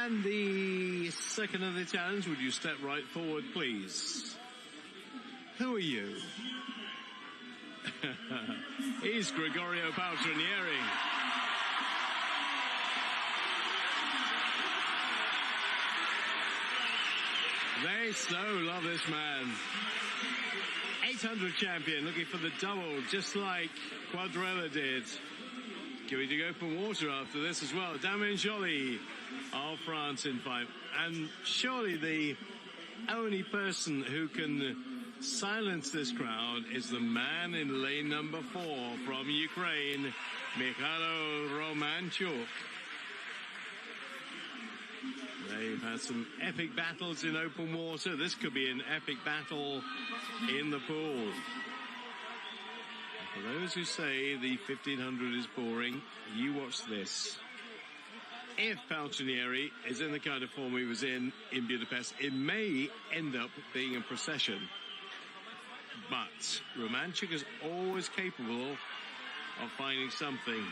And the second of the challenge, would you step right forward, please? Who are you? He's Gregorio Paltrinieri. They so love this man. 800 champion, looking for the double, just like Quadrella did. Going to open water after this as well. Damien Joly of France in 5. And surely the only person who can silence this crowd is the man in lane number 4 from Ukraine, Mykhaylo Romanchuk. They've had some epic battles in open water. This could be an epic battle in the pool. For those who say the 1500 is boring, you watch this. If Paltrinieri is in the kind of form he was in Budapest, it may end up being a procession. But Romanchuk is always capable of finding something.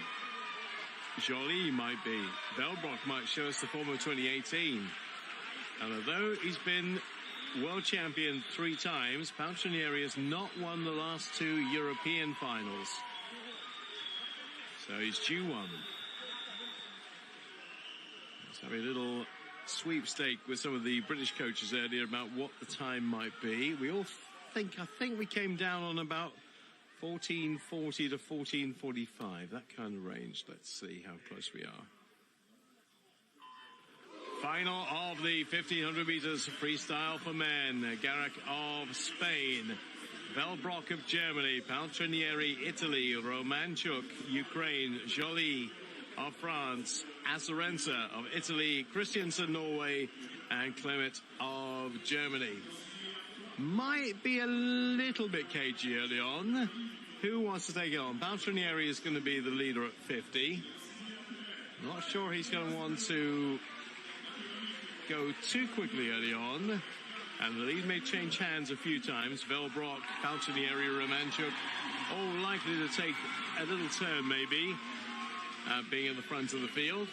Joly might be. Wellbrock might show us the form of 2018. And although he's been world champion 3 times, Paltrinieri has not won the last 2 European finals. So he's due one. Let's have a little sweepstake with some of the British coaches earlier about what the time might be. We all I think we came down on about 14:40 to 14:45, that kind of range. Let's see how close we are. Final of the 1500 meters freestyle for men. Garach of Spain, Wellbrock of Germany, Paltrinieri Italy, Romanchuk Ukraine, Joly of France, Acerenza of Italy, Christiansen Norway, and Klemet of Germany. Might be a little bit cagey early on. Who wants to take it on? Paltrinieri is going to be the leader at 50. Not sure he's going to want to go too quickly early on. And the lead may change hands a few times. Wellbrock, Paltrinieri, Romanchuk, all likely to take a little turn maybe, being at the front of the field.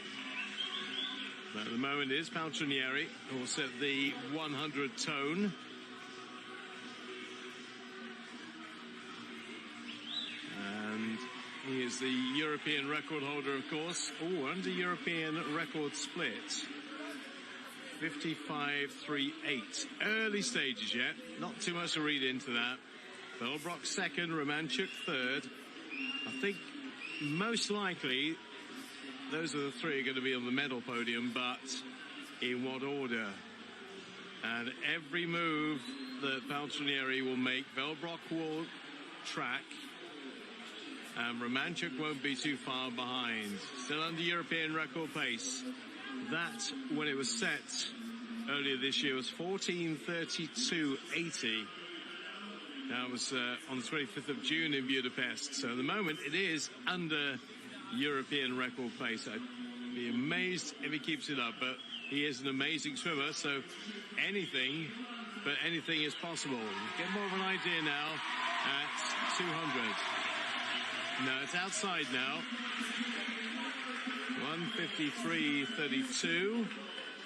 But at the moment it is Paltrinieri who will set the 100 tone. And he is the European record holder, of course. Oh, under European record split. 55.38. Early stages yet. Not too much to read into that. Wellbrock second, Romanchuk third. I think most likely those are the 3 are going to be on the medal podium, but in what order? And every move that Paltrinieri will make, Wellbrock will track. And Romanchuk won't be too far behind. Still under European record pace. That, when it was set earlier this year, was 14:32.80. That was on the 25th of June in Budapest. So at the moment, it is under European record pace. I'd be amazed if he keeps it up, but he is an amazing swimmer, so anything is possible. Get more of an idea now at 200. No, it's outside now. 1:53.32.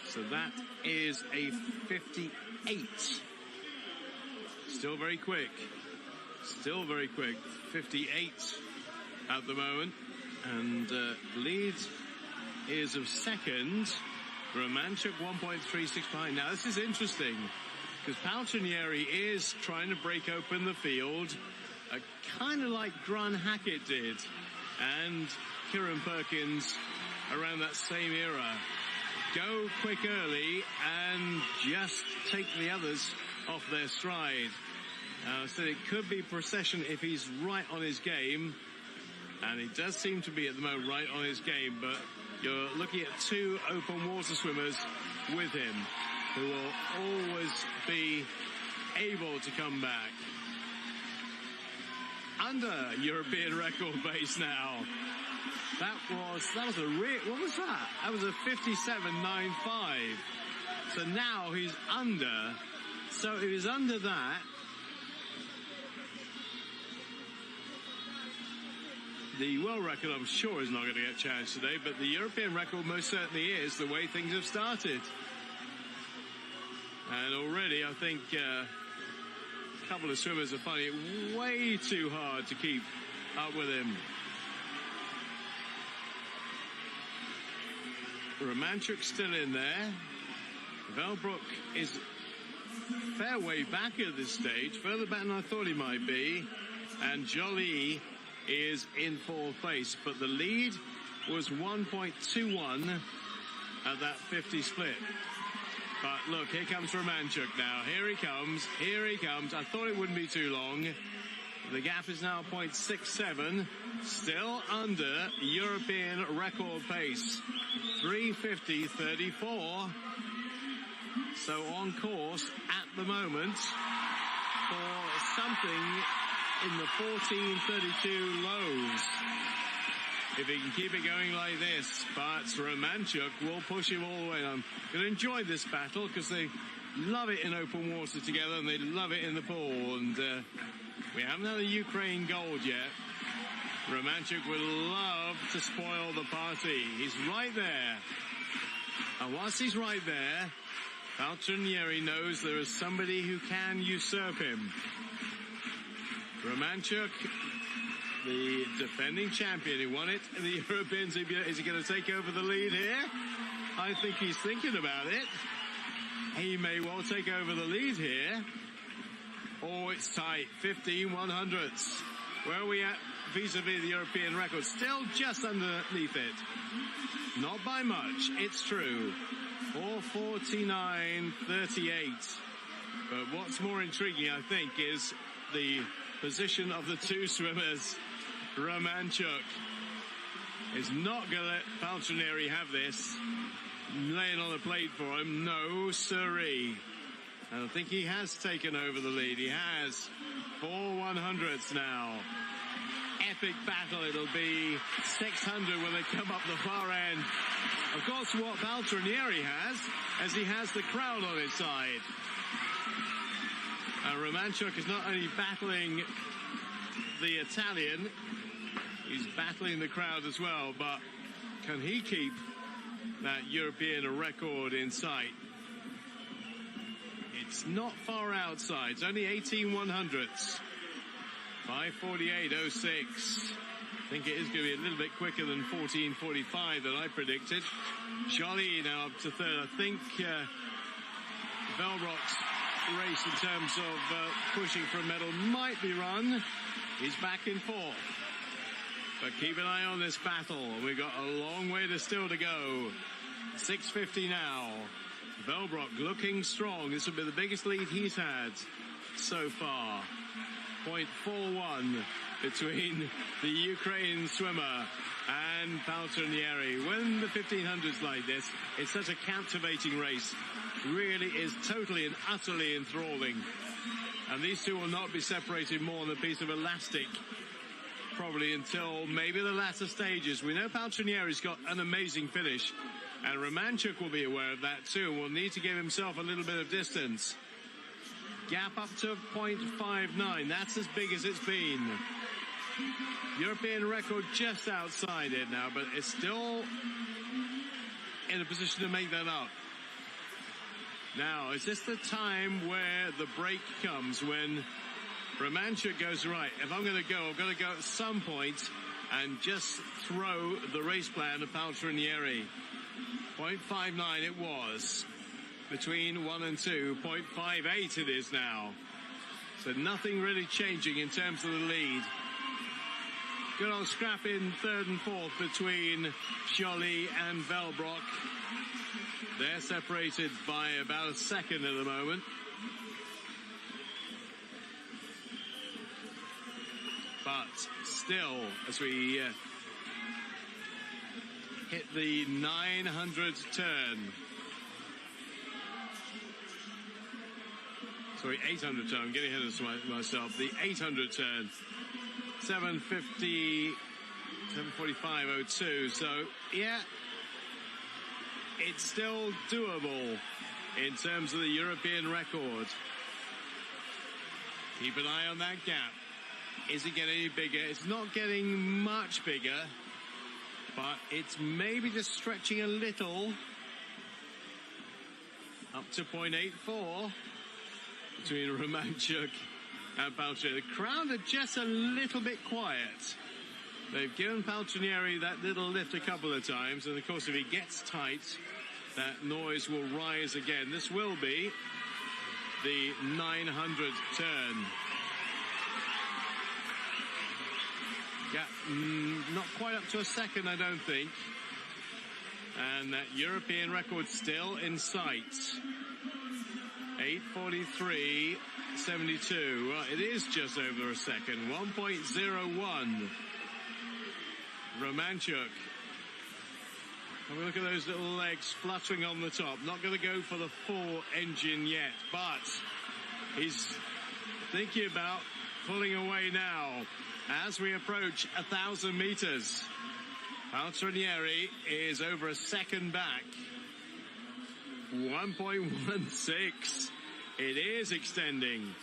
So that is a 58. Still very quick. Still very quick. 58 at the moment. And lead is of second. Romanchuk 1.36 behind. Now this is interesting because Paltrinieri is trying to break open the field, kind of like Grant Hackett did and Kieran Perkins around that same era. Go quick early and just take the others off their stride. So it could be procession if he's right on his game. And he does seem to be at the moment right on his game. But you're looking at 2 open water swimmers with him who will always be able to come back. Under European record base now. That was a what was that? That was a 57.95. So now he's under. So if he's under that, The world record, I'm sure, is not going to get challenged today, but the European record most certainly is, the way things have started. And already, I think a couple of swimmers are finding it way too hard to keep up with him. Romanchuk still in there. Wellbrock is fair way back at this stage, further back than I thought he might be. And Joly is in fourth place, but the lead was 1.21 at that 50 split. But look, here comes Romanchuk now. Here he comes. Here he comes. I thought it wouldn't be too long. The gap is now 0.67, still under European record pace, 3:50.34. So on course at the moment for something in the 14:32 lows, if he can keep it going like this. But Romanchuk will push him all the way. I'm going to enjoy this battle because they love it in open water together and they love it in the pool. And we haven't had a Ukraine gold yet. Romanchuk would love to spoil the party. He's right there. And whilst he's right there, Paltrinieri knows there is somebody who can usurp him. Romanchuk, the defending champion, who won it in the Europeans. Is he going to take over the lead here? I think he's thinking about it. He may well take over the lead here. Oh, it's tight, 15/100ths. Where are we at vis-a-vis the European record? Still just underneath it. Not by much, it's true. 4:49.38. But what's more intriguing, I think, is the position of the two swimmers. Romanchuk is not going to let Paltrinieri have this. Laying on the plate for him. No siree. And I think he has taken over the lead. He has 4/100ths now. Epic battle. It'll be 600 when they come up the far end. Of course, what Paltrinieri has, as he has the crowd on his side. And Romanchuk is not only battling the Italian, he's battling the crowd as well. But can he keep that European record in sight? It's not far outside. It's only 18/100ths. 5:48.06. I think it is going to be a little bit quicker than 14:45 that I predicted. Joly now up to third. I think Wellbrock's race in terms of pushing for a medal might be run. He's back in fourth. But keep an eye on this battle. We've got a long way still to go. 6:50 now. Wellbrock looking strong. This will be the biggest lead he's had so far. 0.41 between the Ukraine swimmer and Paltrinieri. When the 1500's like this, it's such a captivating race. Really is totally and utterly enthralling. And these two will not be separated more than a piece of elastic, probably until maybe the latter stages. We know Paltrinieri's got an amazing finish, and Romanchuk will be aware of that too. Will need to give himself a little bit of distance. Gap up to 0.59. That's as big as it's been. European record just outside it now, but it's still in a position to make that up. Now, is this the time where the break comes, when Romanchuk goes, right, if I'm going to go, I've got to go at some point and just throw the race plan to Paltrinieri. 0.59 it was. Between 1 and 2, 0.58 it is now. So nothing really changing in terms of the lead. Good old scrap in third and fourth between Joly and Wellbrock. They're separated by about a second at the moment. But still, as we hit the 900 turn. Sorry, 800 turn. I'm getting ahead of myself. The 800 turn. 7:50, 7:45.02. So, yeah, it's still doable in terms of the European record. Keep an eye on that gap. Is it getting any bigger? It's not getting much bigger, but it's maybe just stretching a little. Up to 0.84 between Romanchuk and Paltrinieri. The crowd are just a little bit quiet. They've given Paltrinieri that little lift a couple of times, and of course if he gets tight, that noise will rise again. This will be the 900 turn. Yeah, not quite up to a second, I don't think. And that European record still in sight. 8:43.72. Well, it is just over a second. 1.01. Romanchuk. And we look at those little legs fluttering on the top. Not going to go for the full engine yet, but he's thinking about pulling away now as we approach 1,000 meters. Paltrinieri is over a second back. 1.16. It is extending.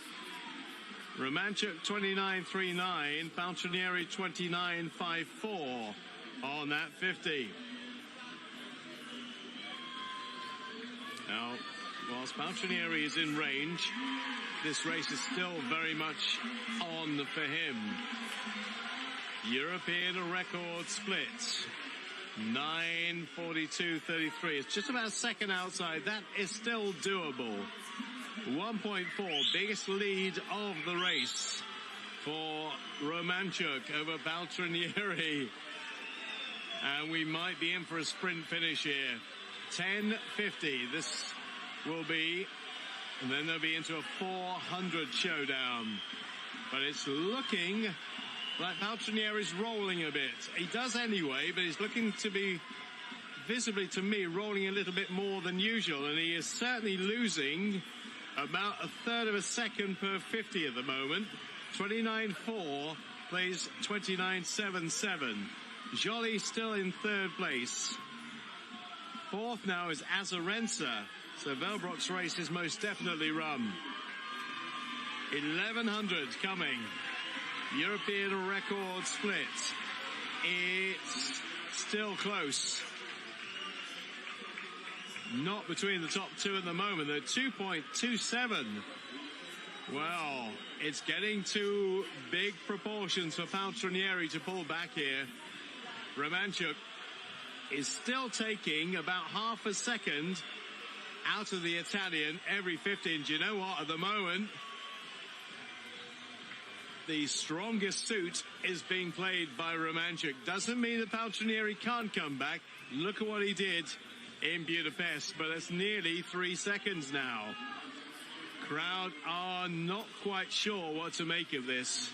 Romanchuk 29.39, Paltrinieri 29.54 on that 50. Now, whilst Paltrinieri is in range, this race is still very much on for him. European record split. 9:42.33. It's just about a second outside. That is still doable. 1.4, biggest lead of the race for Romanchuk over Paltrinieri. And we might be in for a sprint finish here. 10:50 this will be, and then they'll be into a 400 showdown. But it's looking like Paltrinieri's rolling a bit. He does anyway, but he's looking to be, visibly to me, rolling a little bit more than usual. And he is certainly losing about a third of a second per 50 at the moment. 29.4 plays 29.77. Joly still in third place. Fourth now is Acerenza. So Wellbrock's race is most definitely run. 1100 coming. European record split. It's still close. Not between the top two at the moment. They're 2.27. Well, it's getting to big proportions for Paltrinieri to pull back here. Romanchuk is still taking about half a second out of the Italian every 15. Do you know what? At the moment, the strongest suit is being played by Romanchuk. Doesn't mean that Paltrinieri can't come back. Look at what he did in Budapest, but it's nearly 3 seconds now. Crowd are not quite sure what to make of this.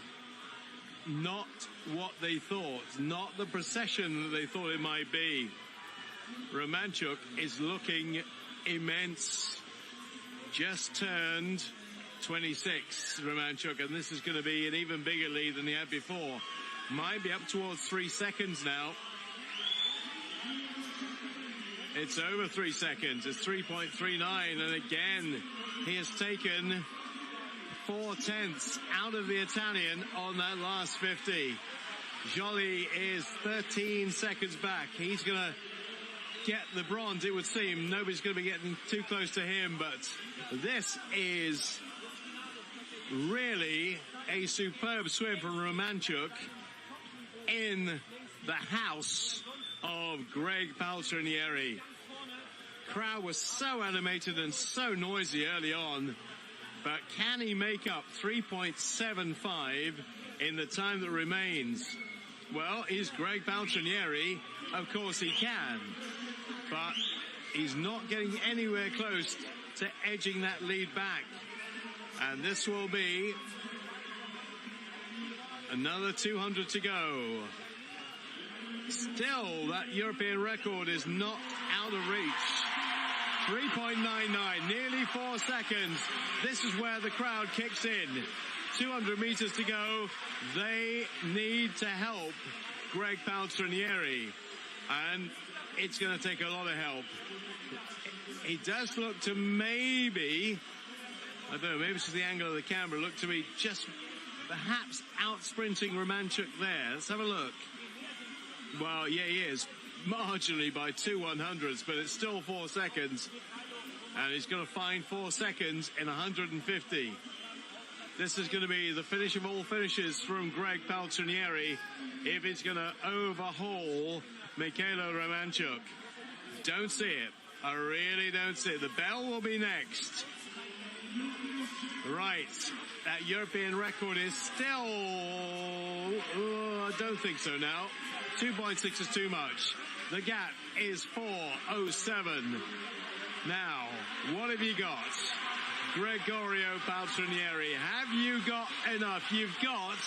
Not what they thought, not the procession that they thought it might be. Romanchuk is looking immense. Just turned 26, Romanchuk, and this is going to be an even bigger lead than he had before. Might be up towards 3 seconds now. It's over 3 seconds. It's 3.39, and again, he has taken 4/10 out of the Italian on that last 50. Joly is 13 seconds back. He's going to get the bronze, it would seem. Nobody's going to be getting too close to him, but this is really a superb swim from Romanchuk in the house of Greg Paltrinieri. Crowd was so animated and so noisy early on, but can he make up 3.75 in the time that remains? Well, is Greg Paltrinieri? Of course he can, but he's not getting anywhere close to edging that lead back. And this will be another 200 to go. Still, that European record is not out of reach. 3.99, nearly 4 seconds. This is where the crowd kicks in. 200 meters to go. They need to help Greg Paltrinieri, and it's going to take a lot of help. He does look to maybe, I don't know, maybe it's just the angle of the camera, look to be just perhaps out-sprinting Romanchuk there. Let's have a look. Well, yeah, he is. Marginally by 2/100ths, but it's still 4 seconds. And he's going to find 4 seconds in 150. This is going to be the finish of all finishes from Greg Paltrinieri if he's going to overhaul Mykhaylo Romanchuk. Don't see it. I really don't see it. The bell will be next. Right. That European record is still... I don't think so now. 2.6 is too much. The gap is 4:07. Now, what have you got? Gregorio Paltrinieri, have you got enough? You've got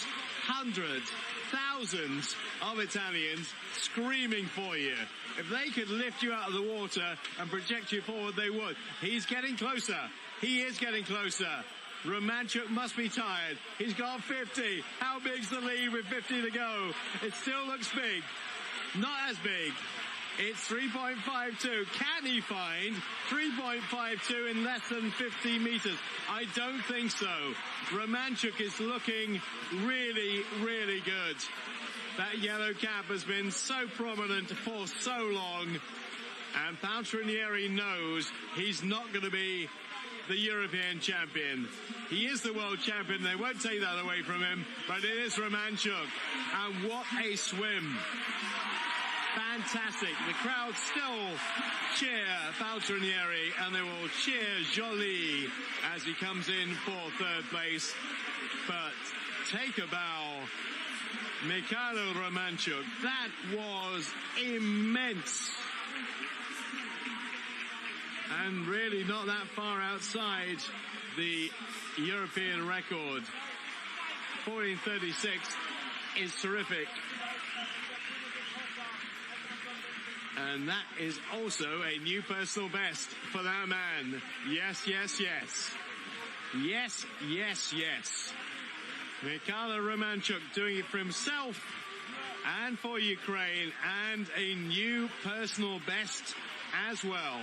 hundreds, thousands of Italians screaming for you. If they could lift you out of the water and project you forward, they would. He's getting closer. He is getting closer. Romanchuk must be tired. He's got 50. How big's the lead with 50 to go? It still looks big. Not as big. It's 3.52. Can he find 3.52 in less than 50 meters? I don't think so. Romanchuk is looking really, really good. That yellow cap has been so prominent for so long. And Paltrinieri knows he's not going to be the European champion. He is the world champion. They won't take that away from him. But it is Romanchuk. And what a swim. Fantastic. The crowd still cheer Paltrinieri, and they will cheer Joly as he comes in for third place. But take a bow, Mykhaylo Romanchuk. That was immense. And really not that far outside the European record. 14:36 is terrific. And that is also a new personal best for that man. Yes, yes, yes. Yes, yes, yes. Mykhaylo Romanchuk doing it for himself and for Ukraine, and a new personal best as well.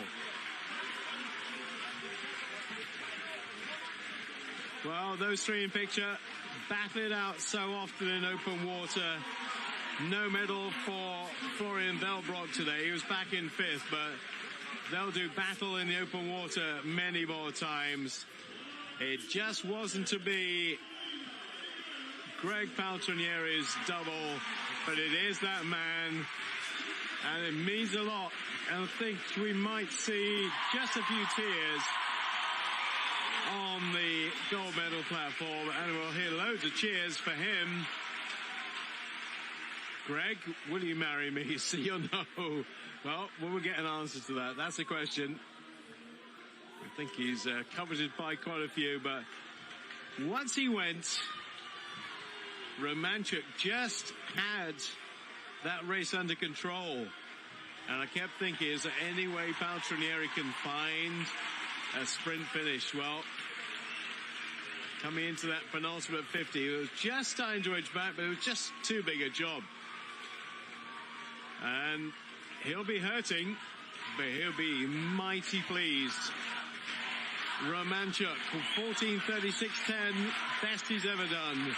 Well, those three in picture battle it out so often in open water. No medal for Wellbrock today. He was back in 5th, but they'll do battle in the open water many more times. It just wasn't to be Greg Paltrinieri's double, but it is that man, and it means a lot. And I think we might see just a few tears on the gold medal platform, and we'll hear loads of cheers for him. Greg, will you marry me? See or no? Well, we'll get an answer to that. That's the question. I think he's coveted by quite a few, but once he went, Romanchuk just had that race under control. And I kept thinking, is there any way Paltrinieri can find a sprint finish? Well, coming into that penultimate 50, it was just starting to edge back, but it was just too big a job. And he'll be hurting, but he'll be mighty pleased. Romanchuk, 14:36.10, best he's ever done.